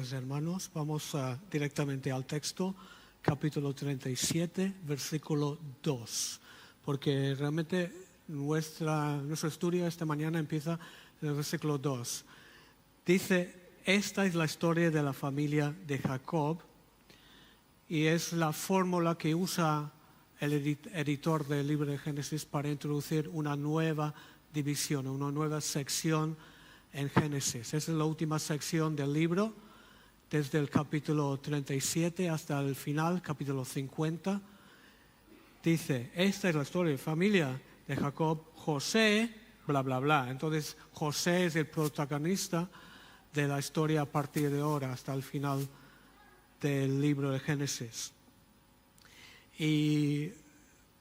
días, hermanos. Vamos directamente al texto, capítulo 37, versículo 2, porque realmente nuestro estudio esta mañana empieza en el versículo 2. Dice, esta es la historia de la familia de Jacob, y es la fórmula que usa el editor del libro de Génesis para introducir una nueva división, una nueva sección en Génesis. Esa es la última sección del libro, desde el capítulo 37 hasta el final, capítulo 50. Dice, esta es la historia de familia de Jacob, José, bla, bla, bla. Entonces, José es el protagonista de la historia a partir de ahora hasta el final del libro de Génesis. Y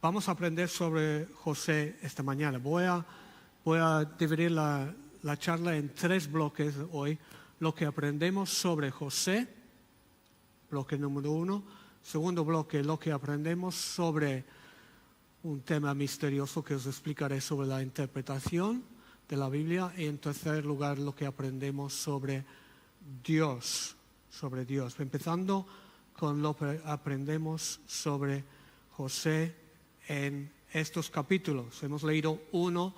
vamos a aprender sobre José esta mañana. Voy a dividir la charla en 3 bloques hoy. Lo que aprendemos sobre José, bloque número 1. Segundo bloque, lo que aprendemos sobre un tema misterioso que os explicaré sobre la interpretación de la Biblia. Y en tercer lugar, lo que aprendemos sobre Dios. Empezando con lo que aprendemos sobre José en estos capítulos. Hemos leído uno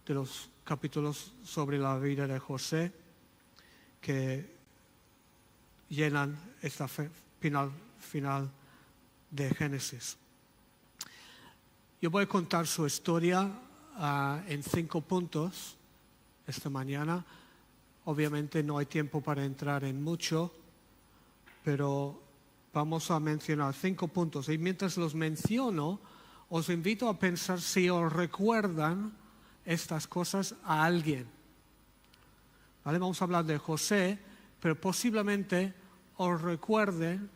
de los capítulos sobre la vida de José que llenan esta final de Génesis. Yo voy a contar su historia en 5 puntos esta mañana. Obviamente no hay tiempo para entrar en mucho, pero vamos a mencionar 5 puntos. Y mientras los menciono, os invito a pensar si os recuerdan estas cosas a alguien. ¿Vale? Vamos a hablar de José, pero posiblemente os recuerden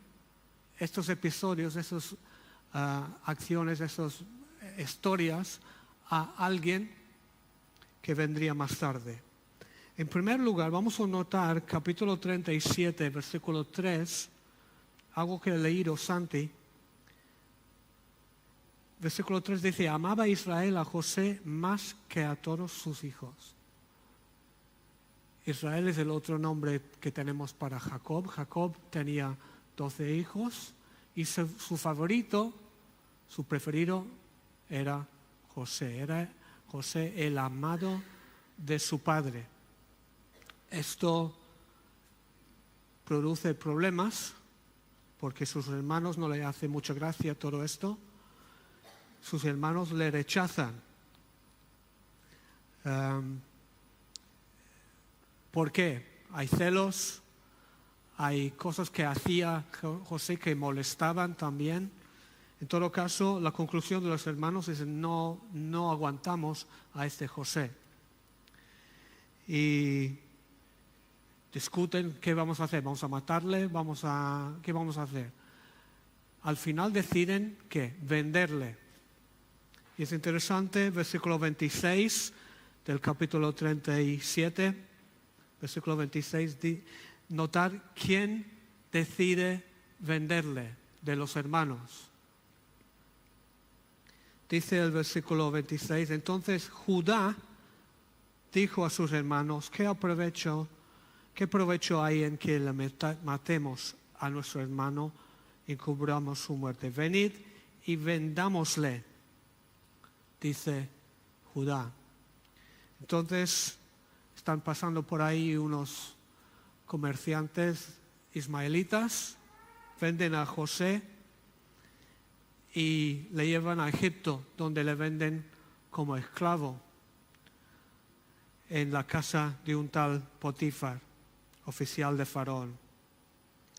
estos episodios, esas acciones, esas historias a alguien que vendría más tarde. En primer lugar, vamos a notar capítulo 37, versículo 3, algo que he leído Santi. Versículo 3 dice, amaba Israel a José más que a todos sus hijos. Israel es el otro nombre que tenemos para Jacob. Jacob tenía 12 hijos y su favorito, su preferido era José. Era José el amado de su padre. Esto produce problemas porque sus hermanos no le hacen mucha gracia todo esto. Sus hermanos le rechazan. ¿Por qué? Hay celos, hay cosas que hacía José que molestaban también. En todo caso, la conclusión de los hermanos es no aguantamos a este José. Y discuten qué vamos a hacer. ¿Vamos a matarle? ¿Qué vamos a hacer? Al final deciden que venderle. Y es interesante, versículo 26 del capítulo 37, versículo 26, notar quién decide venderle de los hermanos. Dice el versículo 26, entonces Judá dijo a sus hermanos, ¿qué provecho hay en que le matemos a nuestro hermano y cubramos su muerte? Venid y vendámosle, dice Judá. Entonces están pasando por ahí unos comerciantes ismaelitas, venden a José y le llevan a Egipto, donde le venden como esclavo en la casa de un tal Potifar, oficial de Faraón,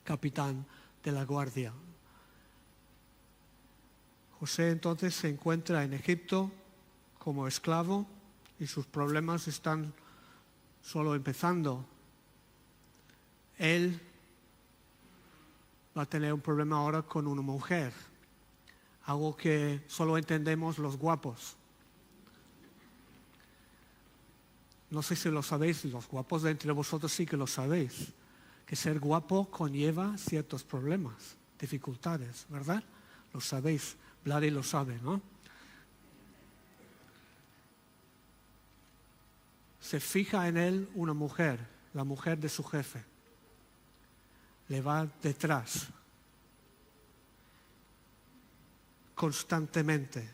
capitán de la guardia. José entonces se encuentra en Egipto como esclavo y sus problemas están solo empezando. Él va a tener un problema ahora con una mujer, algo que solo entendemos los guapos. No sé si lo sabéis, los guapos de entre vosotros sí que lo sabéis, que ser guapo conlleva ciertos problemas, dificultades, ¿verdad? Lo sabéis, Vladi lo sabe, ¿no? Se fija en él una mujer, la mujer de su jefe. le va detrás constantemente.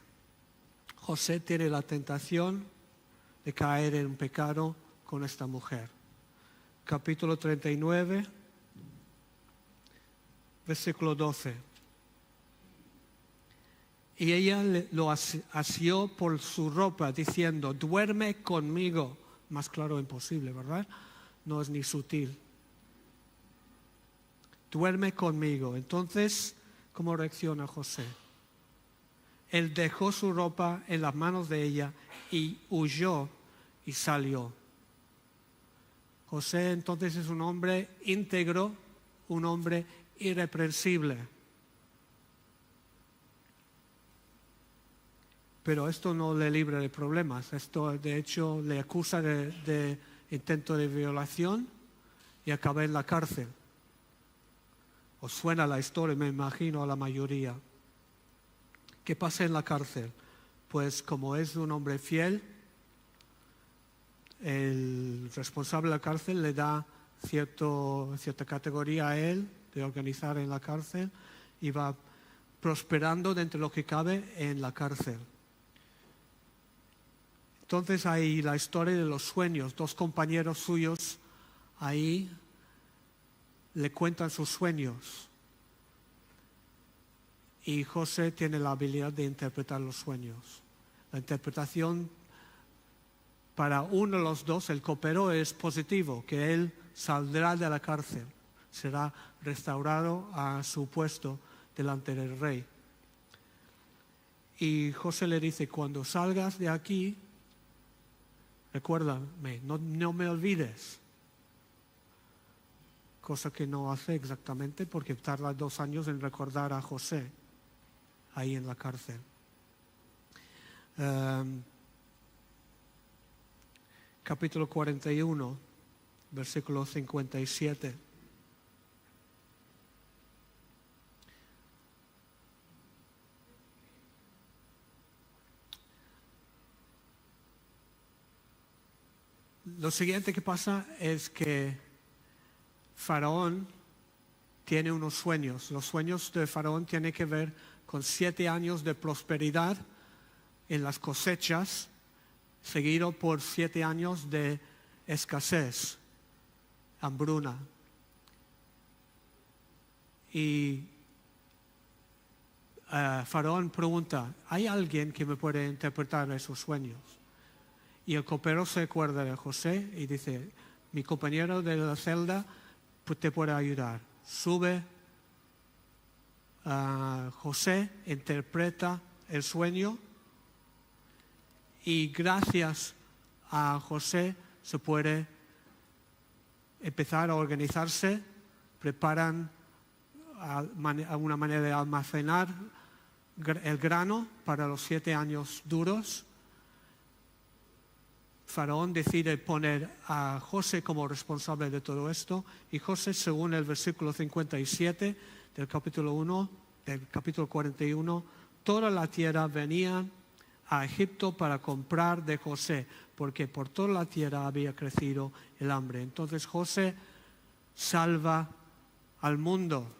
José tiene la tentación de caer en un pecado con esta mujer. Capítulo 39, versículo 12. Y ella lo asió por su ropa, diciendo, duerme conmigo. Más claro imposible, ¿verdad? No es ni sutil. Duerme conmigo. Entonces, ¿cómo reacciona José? Él dejó su ropa en las manos de ella y huyó y salió. José entonces es un hombre íntegro, un hombre irreprensible. Pero esto no le libra de problemas. Esto, de hecho, le acusa de intento de violación y acaba en la cárcel. Os suena la historia, me imagino, a la mayoría. ¿Qué pasa en la cárcel? Pues como es un hombre fiel, el responsable de la cárcel le da cierta categoría a él de organizar en la cárcel y va prosperando dentro de lo que cabe en la cárcel. Entonces hay la historia de los sueños. Dos compañeros suyos ahí le cuentan sus sueños. Y José tiene la habilidad de interpretar los sueños. La interpretación para uno de los dos, el copero, es positivo, que él saldrá de la cárcel, será restaurado a su puesto delante del rey. Y José le dice, cuando salgas de aquí, recuérdame, no me olvides. Cosa que no hace exactamente porque tarda 2 años en recordar a José ahí en la cárcel. Capítulo 41, versículo 57. Lo siguiente que pasa es que Faraón tiene unos sueños. Los sueños de Faraón tienen que ver con 7 años de prosperidad en las cosechas, seguido por 7 años de escasez, hambruna. Y Faraón pregunta, ¿hay alguien que me puede interpretar esos sueños? Y el copero se acuerda de José y dice, mi compañero de la celda te puede ayudar. Sube a José, interpreta el sueño y gracias a José se puede empezar a organizarse, preparan una manera de almacenar el grano para los 7 años duros. Faraón decide poner a José como responsable de todo esto y José, según el versículo 57 del capítulo 41, toda la tierra venía a Egipto para comprar de José, porque por toda la tierra había crecido el hambre. Entonces José salva al mundo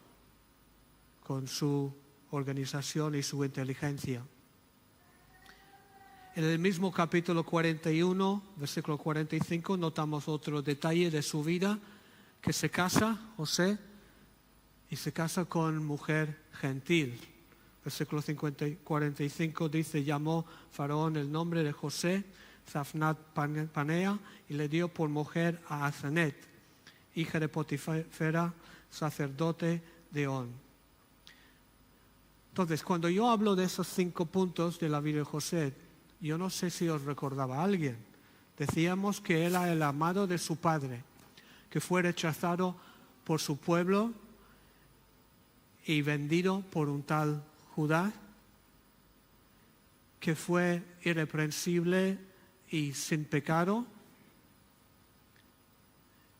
con su organización y su inteligencia. En el mismo capítulo 41, versículo 45, notamos otro detalle de su vida, que se casa José y se casa con mujer gentil. Versículo 45 dice, llamó Faraón el nombre de José, Zafnat Panea, y le dio por mujer a Asenet, hija de Potifera, sacerdote de On. Entonces, cuando yo hablo de esos 5 puntos de la vida de José, yo no sé si os recordaba a alguien. Decíamos que era el amado de su padre, que fue rechazado por su pueblo y vendido por un tal Judá, que fue irreprensible y sin pecado,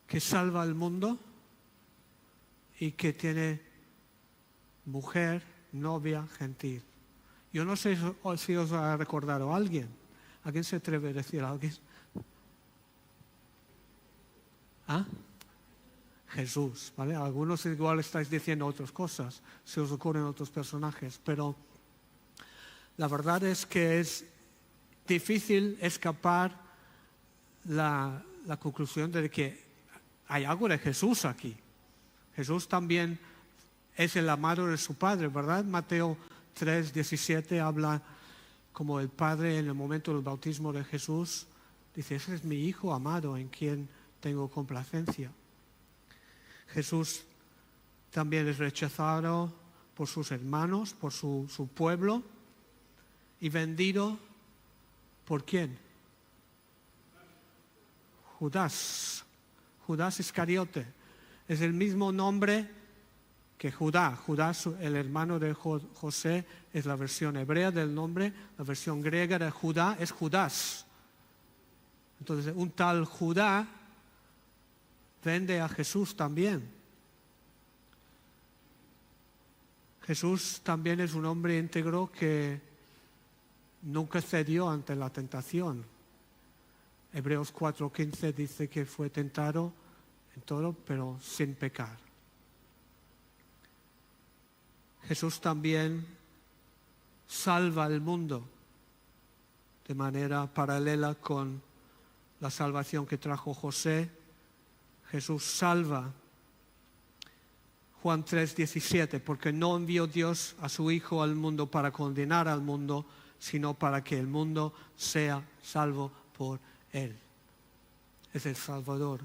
que salva al mundo y que tiene mujer, novia, gentil. Yo no sé si os ha recordado a alguien. ¿Alguien se atreve a decir a alguien? ¿Ah? Jesús, ¿vale? Algunos igual estáis diciendo otras cosas, se os ocurren otros personajes, pero la verdad es que es difícil escapar la conclusión de que hay algo de Jesús aquí. Jesús también es el amado de su Padre, ¿verdad? Mateo 3:17 habla como el Padre en el momento del bautismo de Jesús. Dice, ese es mi Hijo amado en quien tengo complacencia. Jesús también es rechazado por sus hermanos, por su pueblo, y vendido ¿por quién? Judas Iscariote. Es el mismo nombre que Judá. Judas, el hermano de José, es la versión hebrea del nombre. La versión griega de Judá es Judas. Entonces, un tal Judá vende a Jesús también. Jesús también es un hombre íntegro que nunca cedió ante la tentación. Hebreos 4:15 dice que fue tentado en todo, pero sin pecar. Jesús también salva al mundo de manera paralela con la salvación que trajo José. Jesús salva. Juan 3:17, porque no envió Dios a su Hijo al mundo para condenar al mundo, sino para que el mundo sea salvo por Él. Es el Salvador.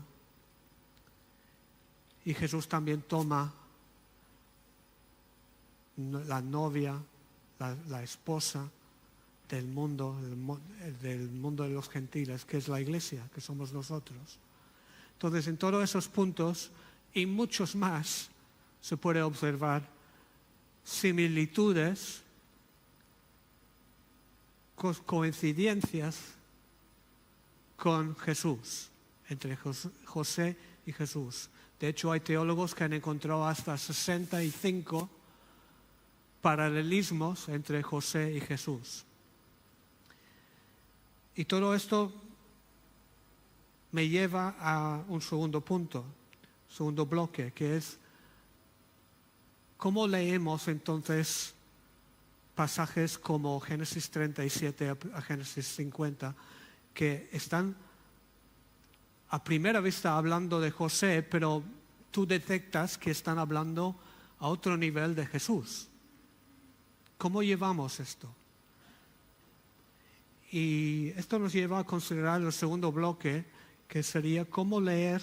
Y Jesús también toma la novia, la esposa del mundo de los gentiles, que es la iglesia, que somos nosotros. Entonces, en todos esos puntos y muchos más, se puede observar similitudes, coincidencias con Jesús, entre José y Jesús. De hecho, hay teólogos que han encontrado hasta 65 paralelismos entre José y Jesús. Y todo esto me lleva a un segundo punto, segundo bloque, que es ¿cómo leemos entonces pasajes como Génesis 37 a Génesis 50, que están a primera vista hablando de José, pero tú detectas que están hablando a otro nivel de Jesús? ¿Cómo llevamos esto? Y esto nos lleva a considerar el segundo bloque, que sería cómo leer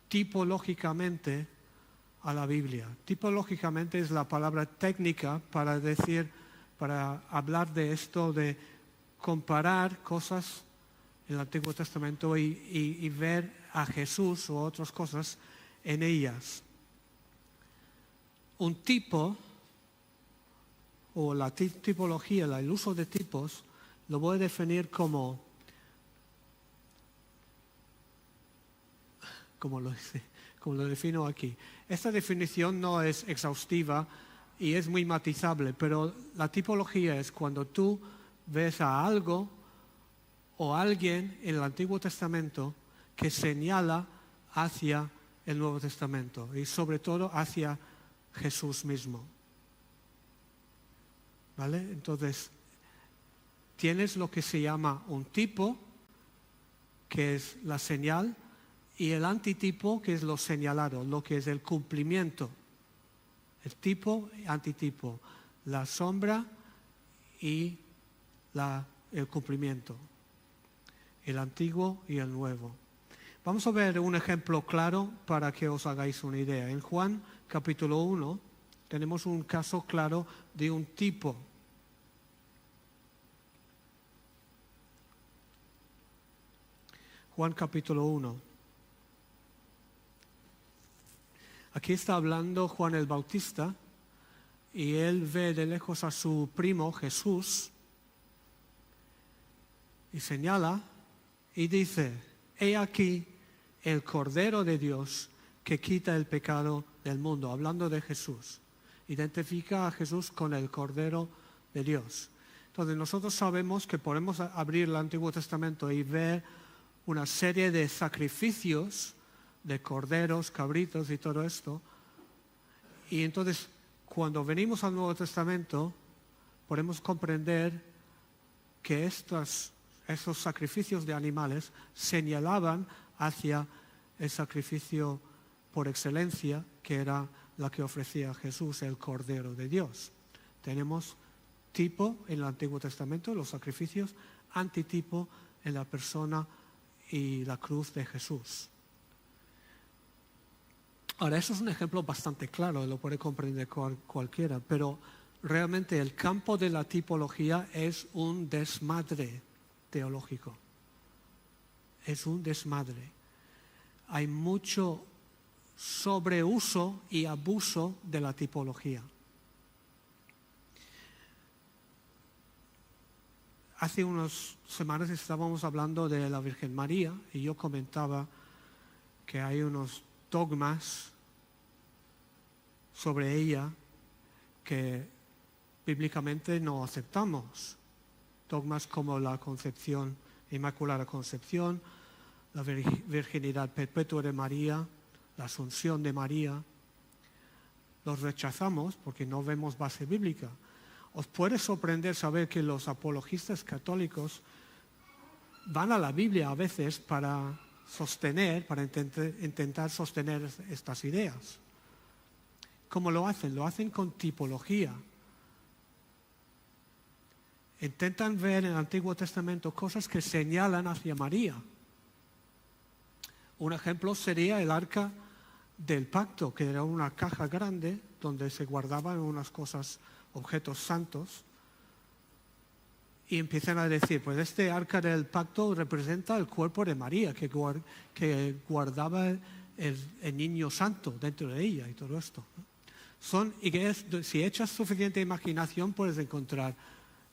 tipológicamente a la Biblia. Tipológicamente es la palabra técnica para hablar de esto, de comparar cosas en el Antiguo Testamento y ver a Jesús o otras cosas en ellas. Un tipo, o la tipología, el uso de tipos, lo voy a definir como lo defino aquí. Esta definición no es exhaustiva y es muy matizable, pero la tipología es cuando tú ves a algo o a alguien en el Antiguo Testamento que señala hacia el Nuevo Testamento y sobre todo hacia Jesús mismo. ¿Vale? Entonces, tienes lo que se llama un tipo, que es la señal, y el antitipo, que es lo señalado, lo que es el cumplimiento. El tipo y antitipo, la sombra y el cumplimiento. El antiguo y el nuevo. Vamos a ver un ejemplo claro para que os hagáis una idea. En Juan capítulo 1 tenemos un caso claro de un tipo. Juan capítulo 1. Aquí está hablando Juan el Bautista y él ve de lejos a su primo Jesús y señala y dice: he aquí el Cordero de Dios que quita el pecado del mundo. Hablando de Jesús. Identifica a Jesús con el Cordero de Dios. Entonces nosotros sabemos que podemos abrir el Antiguo Testamento y ver una serie de sacrificios de corderos, cabritos y todo esto. Y entonces, cuando venimos al Nuevo Testamento, podemos comprender que esos sacrificios de animales señalaban hacia el sacrificio por excelencia, que era la que ofrecía Jesús, el Cordero de Dios. Tenemos tipo en el Antiguo Testamento, los sacrificios, antitipo en la persona y la cruz de Jesús. Ahora, eso es un ejemplo bastante claro, lo puede comprender cualquiera, pero realmente el campo de la tipología es un desmadre teológico. Es un desmadre. Hay mucho sobreuso y abuso de la tipología. Hace unas semanas estábamos hablando de la Virgen María y yo comentaba que hay unos dogmas sobre ella que bíblicamente no aceptamos. Dogmas como la concepción, Inmaculada Concepción, la virginidad perpetua de María, la asunción de María. Los rechazamos porque no vemos base bíblica. Os puede sorprender saber que los apologistas católicos van a la Biblia a veces para intentar sostener estas ideas. ¿Cómo lo hacen? Lo hacen con tipología. Intentan ver en el Antiguo Testamento cosas que señalan hacia María. Un ejemplo sería el Arca del Pacto, que era una caja grande donde se guardaban unas cosas, objetos santos, y empiezan a decir, pues este Arca del Pacto representa el cuerpo de María, que guardaba el niño santo dentro de ella y todo esto. Si echas suficiente imaginación puedes encontrar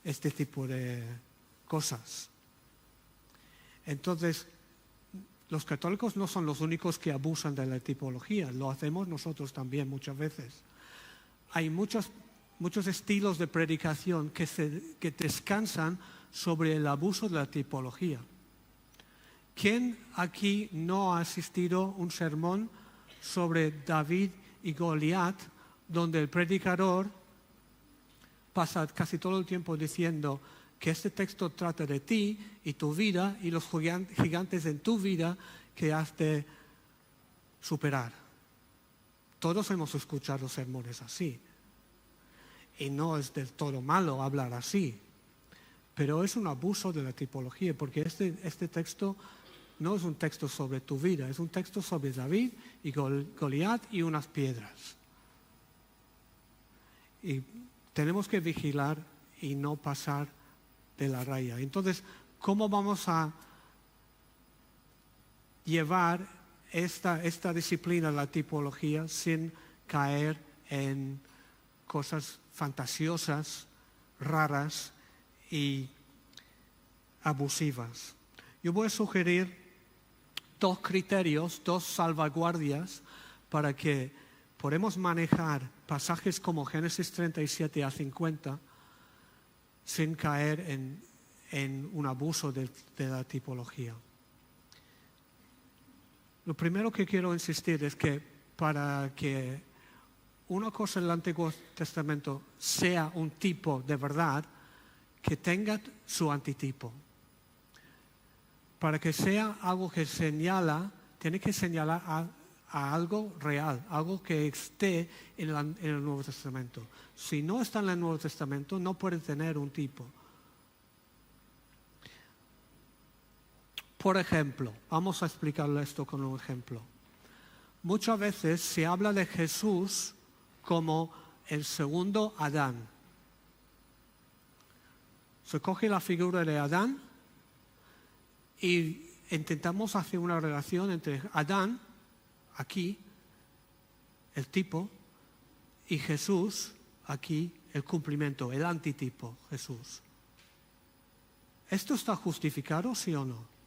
este tipo de cosas. Entonces, los católicos no son los únicos que abusan de la tipología, lo hacemos nosotros también muchas veces. Hay muchos estilos de predicación que descansan sobre el abuso de la tipología. ¿Quién aquí no ha asistido a un sermón sobre David y Goliat, donde el predicador pasa casi todo el tiempo diciendo que este texto trata de ti y tu vida y los gigantes en tu vida que has de superar? Todos hemos escuchado sermones así. Y no es del todo malo hablar así. Pero es un abuso de la tipología, porque este texto no es un texto sobre tu vida, es un texto sobre David y Goliat y unas piedras. Y tenemos que vigilar y no pasar de la raya. Entonces, ¿cómo vamos a llevar esta disciplina, la tipología, sin caer en cosas fantasiosas, raras y abusivas? Yo voy a sugerir 2 criterios, 2 salvaguardias para que podamos manejar pasajes como Génesis 37 a 50 sin caer en un abuso de la tipología. Lo primero que quiero insistir es que para que una cosa en el Antiguo Testamento sea un tipo de verdad, que tenga su antitipo. Para que sea algo que señala, tiene que señalar a algo real, algo que esté en el Nuevo Testamento. Si no está en el Nuevo Testamento, no puede tener un tipo. Por ejemplo, vamos a explicarle esto con un ejemplo. Muchas veces se habla de Jesús como el segundo Adán. Se coge la figura de Adán y intentamos hacer una relación entre Adán, aquí, el tipo, y Jesús, aquí, el cumplimiento, el antitipo, Jesús. ¿Esto está justificado, sí o no?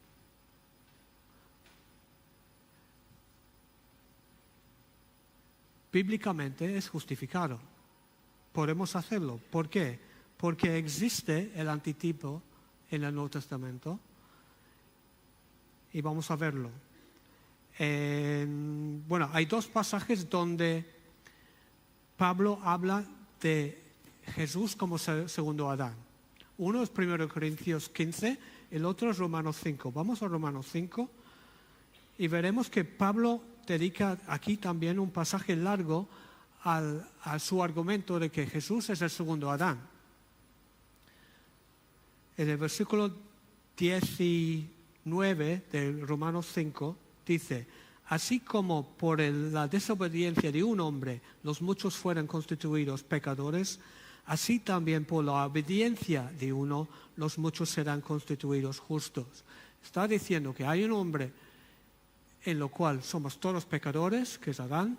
Bíblicamente es justificado. Podemos hacerlo. ¿Por qué? Porque existe el antitipo en el Nuevo Testamento. Y vamos a verlo. Hay dos pasajes donde Pablo habla de Jesús como segundo Adán. Uno es 1 Corintios 15, el otro es Romanos 5. Vamos a Romanos 5 y veremos que Pablo dedica aquí también un pasaje largo a su argumento de que Jesús es el segundo Adán. En el versículo 19 de Romanos 5 dice: así como por la desobediencia de un hombre los muchos fueron constituidos pecadores, así también por la obediencia de uno los muchos serán constituidos justos. Está diciendo que hay un hombre en lo cual somos todos pecadores, que es Adán,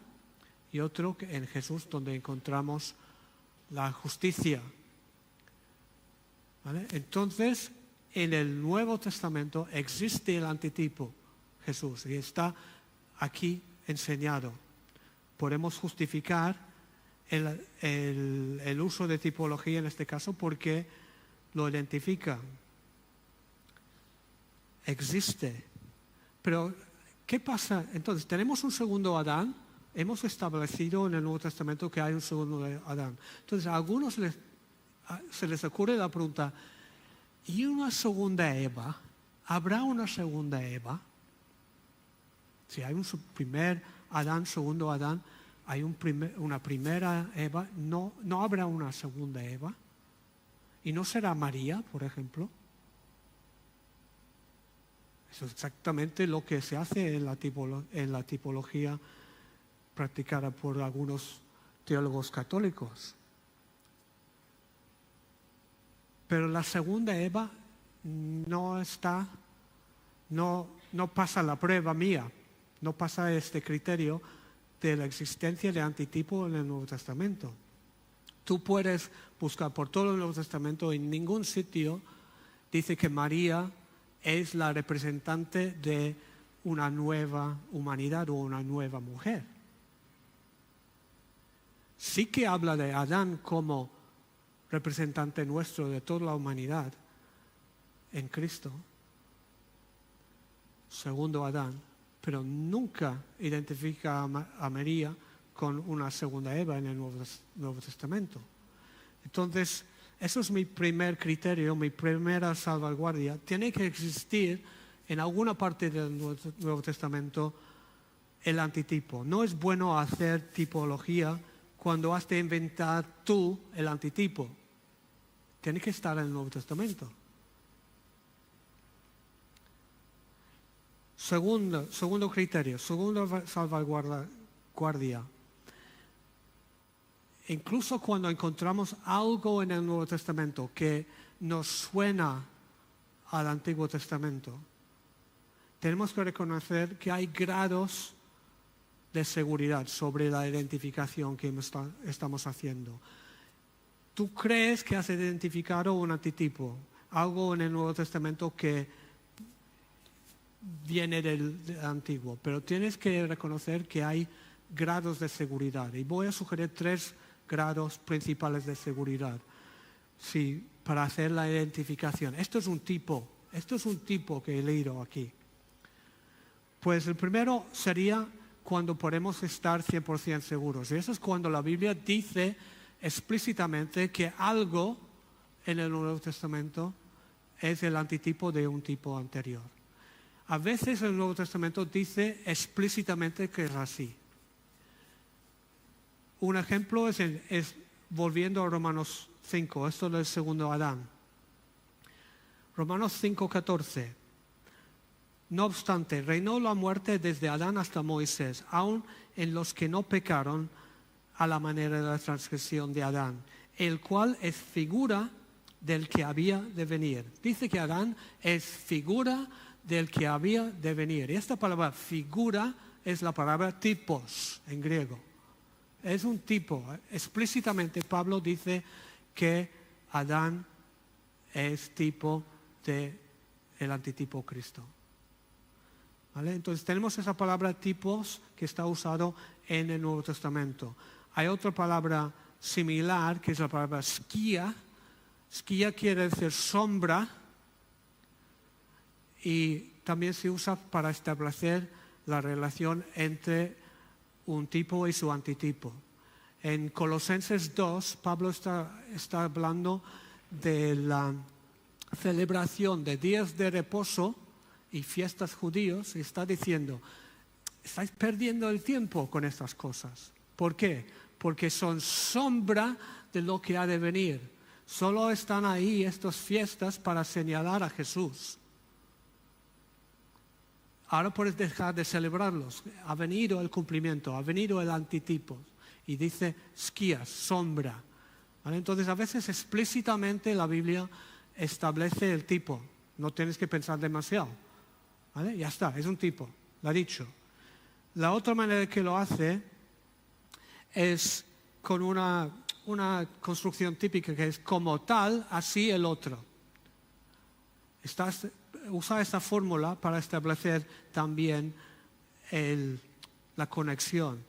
y otro en Jesús donde encontramos la justicia. ¿Vale? Entonces, en el Nuevo Testamento existe el antitipo, Jesús, y está aquí enseñado. Podemos justificar el uso de tipología en este caso porque lo identifica. Existe. Pero, ¿qué pasa? Entonces, tenemos un segundo Adán. Hemos establecido en el Nuevo Testamento que hay un segundo Adán. Entonces, a algunos se les ocurre la pregunta: ¿y una segunda Eva? ¿Habrá una segunda Eva? Si hay un primer Adán, segundo Adán, hay una primera Eva, ¿no habrá una segunda Eva? ¿Y no será María, por ejemplo? Eso es exactamente lo que se hace en la tipología practicada por algunos teólogos católicos. Pero la segunda Eva no pasa la prueba mía, no pasa este criterio de la existencia de antitipo en el Nuevo Testamento. Tú puedes buscar por todo el Nuevo Testamento, en ningún sitio dice que María es la representante de una nueva humanidad o una nueva mujer. Sí que habla de Adán como representante nuestro de toda la humanidad en Cristo, segundo Adán, pero nunca identifica a María con una segunda Eva en el Nuevo Testamento. Entonces, eso es mi primer criterio, mi primera salvaguardia. Tiene que existir en alguna parte del Nuevo Testamento el antitipo. No es bueno hacer tipología cuando has de inventar tú el antitipo. Tiene que estar en el Nuevo Testamento. Segundo criterio, segunda salvaguardia. Incluso cuando encontramos algo en el Nuevo Testamento que nos suena al Antiguo Testamento, tenemos que reconocer que hay grados de seguridad sobre la identificación que estamos haciendo. Tú crees que has identificado un antitipo, algo en el Nuevo Testamento que viene del Antiguo, pero tienes que reconocer que hay grados de seguridad. Y voy a sugerir 3 grados principales de seguridad para hacer la identificación. Esto es un tipo que he leído aquí. Pues el primero sería cuando podemos estar 100% seguros. Y eso es cuando la Biblia dice explícitamente que algo en el Nuevo Testamento es el antitipo de un tipo anterior. A veces el Nuevo Testamento dice explícitamente que es así. Un ejemplo es volviendo a Romanos 5, esto del segundo Adán. Romanos 5:14. No obstante, reinó la muerte desde Adán hasta Moisés, aun en los que no pecaron a la manera de la transgresión de Adán, el cual es figura del que había de venir. Dice que Adán es figura del que había de venir. Y esta palabra figura es la palabra tipos en griego. Es un tipo. Explícitamente Pablo dice que Adán es tipo del antitipo Cristo. ¿Vale? Entonces tenemos esa palabra tipos que está usado en el Nuevo Testamento. Hay otra palabra similar que es la palabra skia. Skia quiere decir sombra y también se usa para establecer la relación entre un tipo y su antitipo. En Colosenses 2, Pablo está hablando de la celebración de días de reposo y fiestas judíos y está diciendo, estáis perdiendo el tiempo con estas cosas. ¿Por qué? Porque son sombra de lo que ha de venir. Solo están ahí estas fiestas para señalar a Jesús. Ahora puedes dejar de celebrarlos. Ha venido el cumplimiento, ha venido el antitipo. Y dice esquías, sombra. ¿Vale? Entonces a veces explícitamente la Biblia establece el tipo. No tienes que pensar demasiado. ¿Vale? Ya está, es un tipo, lo ha dicho. La otra manera que lo hace es con una construcción típica que es como tal, así el otro. Usa esta fórmula para establecer también la conexión.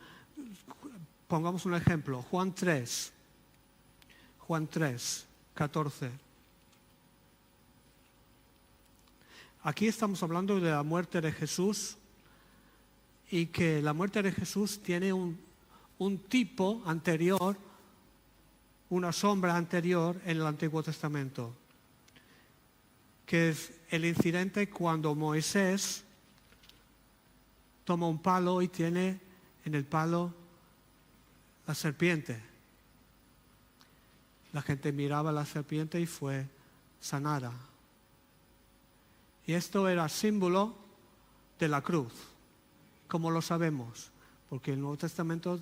Pongamos un ejemplo, Juan 3, 14. Aquí estamos hablando de la muerte de Jesús y que la muerte de Jesús tiene un tipo anterior, una sombra anterior en el Antiguo Testamento, que es el incidente cuando Moisés toma un palo y tiene en el palo la serpiente. La gente miraba a la serpiente y fue sanada. Y esto era símbolo de la cruz. ¿Cómo lo sabemos? Porque el Nuevo Testamento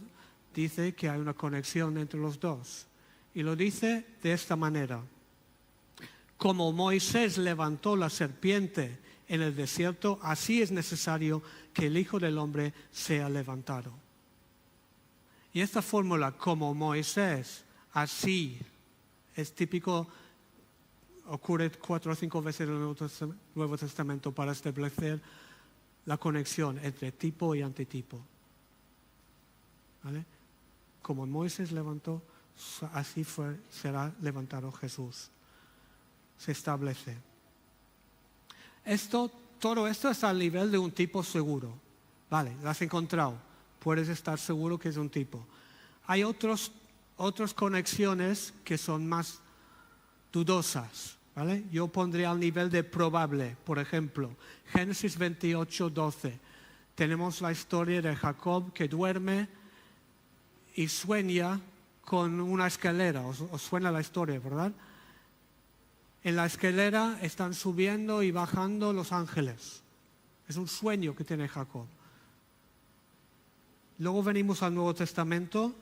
dice que hay una conexión entre los dos. Y lo dice de esta manera. Como Moisés levantó la serpiente en el desierto, así es necesario que el Hijo del Hombre sea levantado. Y esta fórmula, como Moisés, así, es típico, ocurre 4 o 5 veces en el Nuevo Testamento para establecer la conexión entre tipo y antitipo. ¿Vale? Como Moisés levantó, así será levantado Jesús. Se establece. Todo esto está al nivel de un tipo seguro. Vale, lo has encontrado. Puedes estar seguro que es un tipo. Hay otras conexiones que son más dudosas. ¿Vale? Yo pondría al nivel de probable. Por ejemplo, Génesis 28, 12. Tenemos la historia de Jacob que duerme y sueña con una escalera. Os suena la historia, ¿verdad? En la escalera están subiendo y bajando los ángeles. Es un sueño que tiene Jacob. Luego venimos al Nuevo Testamento,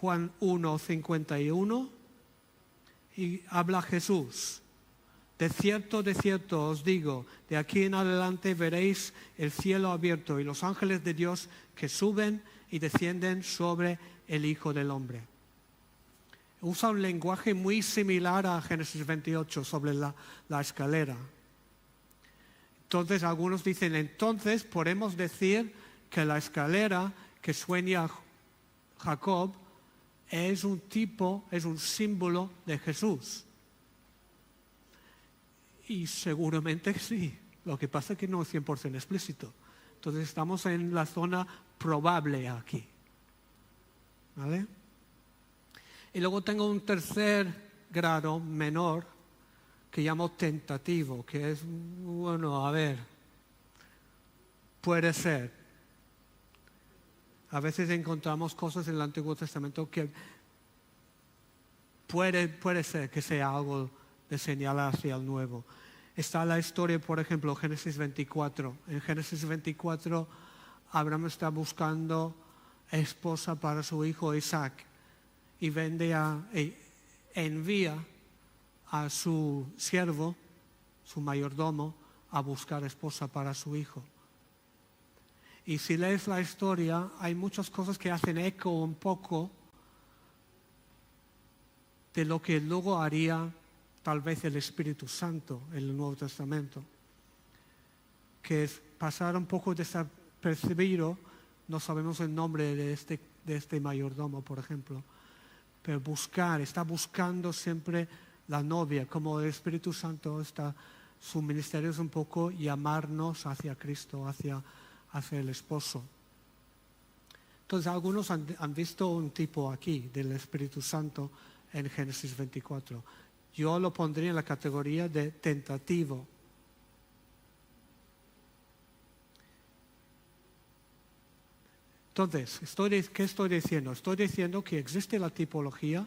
Juan 1, 51, y habla Jesús. De cierto os digo, de aquí en adelante veréis el cielo abierto y los ángeles de Dios que suben y descienden sobre el Hijo del Hombre. Usa un lenguaje muy similar a Génesis 28 sobre la escalera. Entonces algunos dicen, entonces podemos decir que la escalera que sueña Jacob es un tipo, es un símbolo de Jesús. Y seguramente sí. Lo que pasa es que no es 100% explícito. Entonces estamos en la zona probable aquí. ¿Vale? Y luego tengo un tercer grado menor que llamo tentativo, que es, bueno, a ver, puede ser. A veces encontramos cosas en el Antiguo Testamento que puede ser que sea algo de señalar hacia el Nuevo. Está la historia, por ejemplo, Génesis 24. En Génesis 24, Abraham está buscando esposa para su hijo Isaac y envía a su siervo, su mayordomo, a buscar esposa para su hijo. Y si lees la historia, hay muchas cosas que hacen eco un poco de lo que luego haría tal vez el Espíritu Santo en el Nuevo Testamento, que es pasar un poco desapercibido. No sabemos el nombre de este mayordomo, por ejemplo, pero está buscando siempre la novia, como el Espíritu Santo su ministerio es un poco llamarnos hacia Cristo, hacia hacia el esposo. Entonces algunos han visto un tipo aquí del Espíritu Santo en Génesis 24. Yo lo pondría en la categoría de tentativo. Entonces, ¿qué estoy diciendo? Estoy diciendo que existe la tipología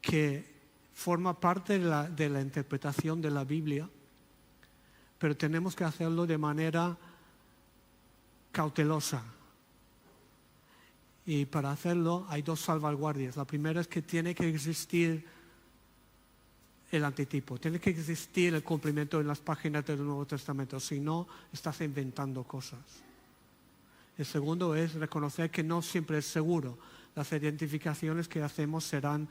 que forma parte de la interpretación de la Biblia, pero tenemos que hacerlo de manera cautelosa. Y para hacerlo hay dos salvaguardias. La primera es que tiene que existir el antitipo, tiene que existir el cumplimiento en las páginas del Nuevo Testamento, si no, estás inventando cosas. El segundo es reconocer que no siempre es seguro. Las identificaciones que hacemos serán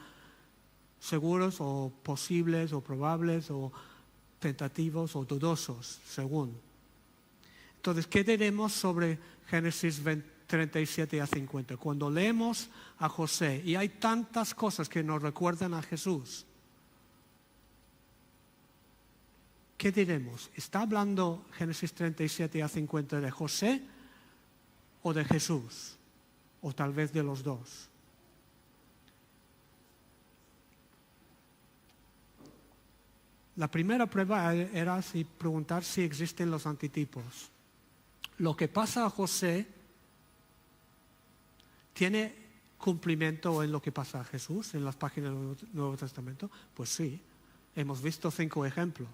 seguros o posibles o probables o tentativos o dudosos, según. Entonces, ¿qué diremos sobre Génesis 37 a 50? Cuando leemos a José y hay tantas cosas que nos recuerdan a Jesús, ¿qué diremos? ¿Está hablando Génesis 37 a 50 de José o de Jesús? O tal vez de los dos. La primera prueba era preguntar si existen los antitipos. Lo que pasa a José tiene cumplimiento en lo que pasa a Jesús en las páginas del Nuevo Testamento. Pues sí, hemos visto 5 ejemplos.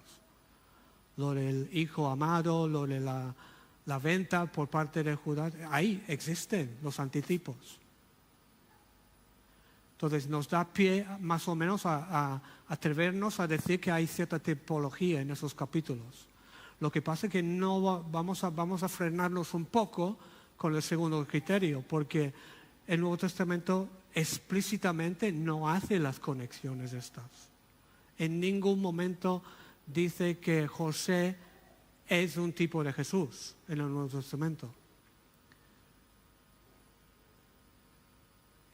Lo del hijo amado, lo de la venta por parte de Judá, ahí existen los antitipos. Entonces nos da pie más o menos a atrevernos a decir que hay cierta tipología en esos capítulos. Lo que pasa es que no vamos a frenarnos un poco con el segundo criterio, porque el Nuevo Testamento explícitamente no hace las conexiones estas. En ningún momento dice que José es un tipo de Jesús en el Nuevo Testamento.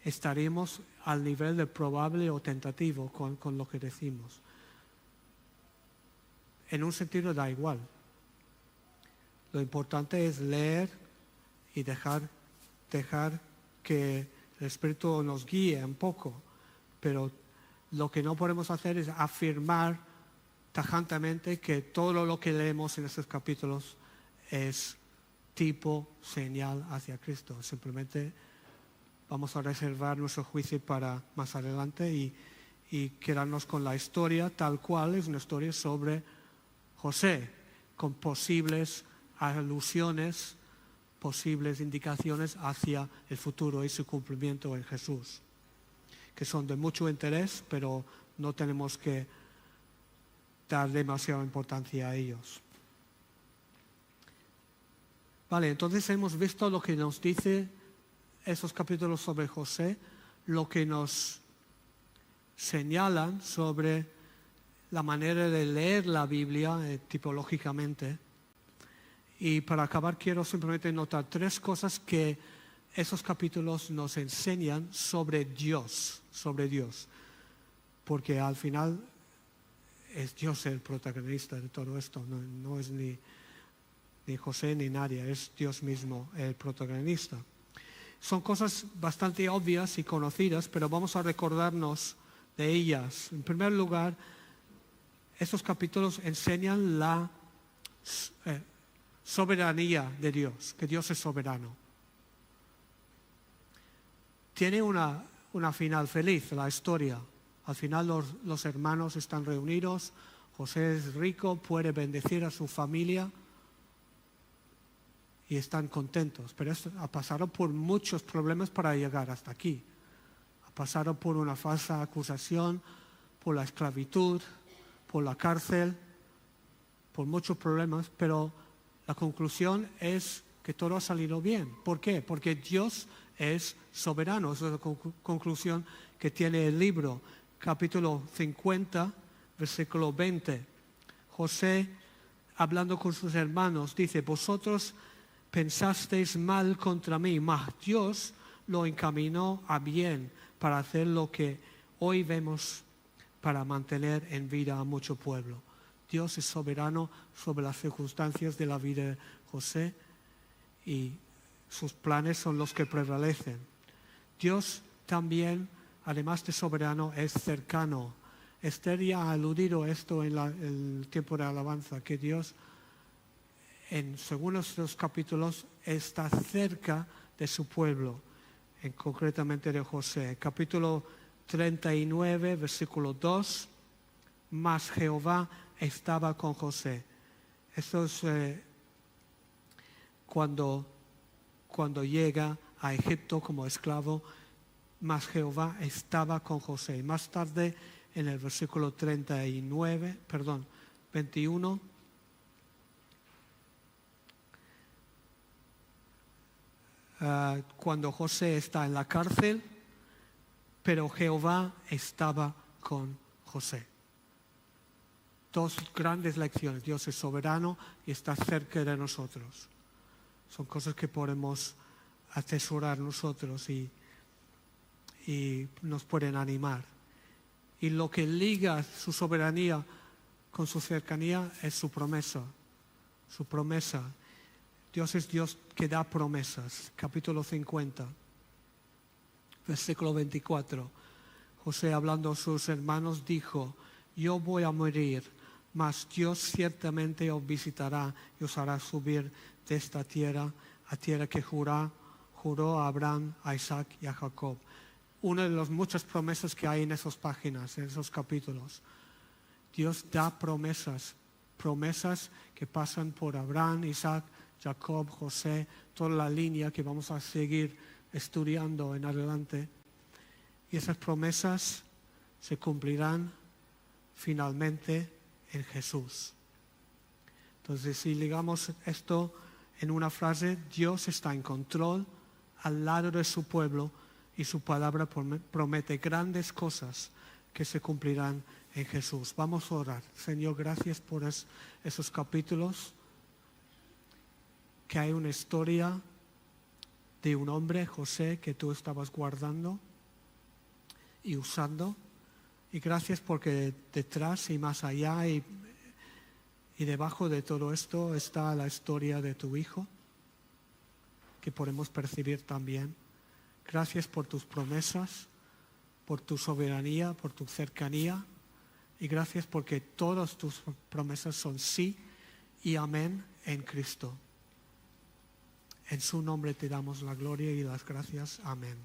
Estaríamos al nivel de probable o tentativo con lo que decimos. En un sentido da igual. Lo importante es leer y dejar que el Espíritu nos guíe un poco, pero lo que no podemos hacer es afirmar tajantemente que todo lo que leemos en estos capítulos es tipo, señal hacia Cristo. Simplemente vamos a reservar nuestro juicio para más adelante y quedarnos con la historia tal cual. Es una historia sobre José, con posibles alusiones, posibles indicaciones hacia el futuro y su cumplimiento en Jesús, que son de mucho interés, pero no tenemos que dar demasiada importancia a ellos. Vale, entonces hemos visto lo que nos dice esos capítulos sobre José, lo que nos señalan sobre la manera de leer la Biblia tipológicamente. Y para acabar quiero simplemente notar 3 cosas que esos capítulos nos enseñan sobre Dios, porque al final es Dios el protagonista de todo esto, no es ni José ni nadie, es Dios mismo el protagonista. Son cosas bastante obvias y conocidas, pero vamos a recordarnos de ellas. En primer lugar, estos capítulos enseñan la soberanía de Dios, que Dios es soberano. Tiene una final feliz la historia. Al final los hermanos están reunidos, José es rico, puede bendecir a su familia y están contentos. Pero ha pasado por muchos problemas para llegar hasta aquí. Ha pasado por una falsa acusación, por la esclavitud, por la cárcel, por muchos problemas, pero la conclusión es que todo ha salido bien. ¿Por qué? Porque Dios es soberano. Esa es la conclusión que tiene el libro. Capítulo 50, versículo 20. José, hablando con sus hermanos, dice: vosotros pensasteis mal contra mí, mas Dios lo encaminó a bien para hacer lo que hoy vemos, para mantener en vida a mucho pueblo. Dios es soberano sobre las circunstancias de la vida de José y sus planes son los que prevalecen. Dios también, además de soberano, es cercano. Esther ya ha aludido esto en el tiempo de alabanza, que Dios, según los capítulos, está cerca de su pueblo, concretamente de José. Capítulo 39, versículo 2, mas Jehová estaba con José. Esto es cuando llega a Egipto como esclavo, mas Jehová estaba con José. Más tarde, en el versículo 21, cuando José está en la cárcel, pero Jehová estaba con José. Dos grandes lecciones. Dios es soberano y está cerca de nosotros. Son cosas que podemos atesorar nosotros y nos pueden animar. Y lo que liga su soberanía con su cercanía es su promesa. Su promesa. Dios es Dios que da promesas. Capítulo 50, versículo 24. José, hablando a sus hermanos, dijo: yo voy a morir, mas Dios ciertamente os visitará y os hará subir de esta tierra a tierra que juró a Abraham, a Isaac y a Jacob. Una de las muchas promesas que hay en esas páginas, en esos capítulos. Dios da promesas que pasan por Abraham, Isaac, Jacob, José, toda la línea que vamos a seguir estudiando en adelante. Y esas promesas se cumplirán finalmente en Jesús. Entonces, si ligamos esto en una frase, Dios está en control al lado de su pueblo y su palabra promete grandes cosas que se cumplirán en Jesús. Vamos a orar. Señor, gracias por esos capítulos, que hay una historia de un hombre, José, que tú estabas guardando y usando. Y gracias porque detrás y más allá y debajo de todo esto está la historia de tu Hijo, que podemos percibir también. Gracias por tus promesas, por tu soberanía, por tu cercanía. Y gracias porque todas tus promesas son sí y amén en Cristo. En su nombre te damos la gloria y las gracias. Amén.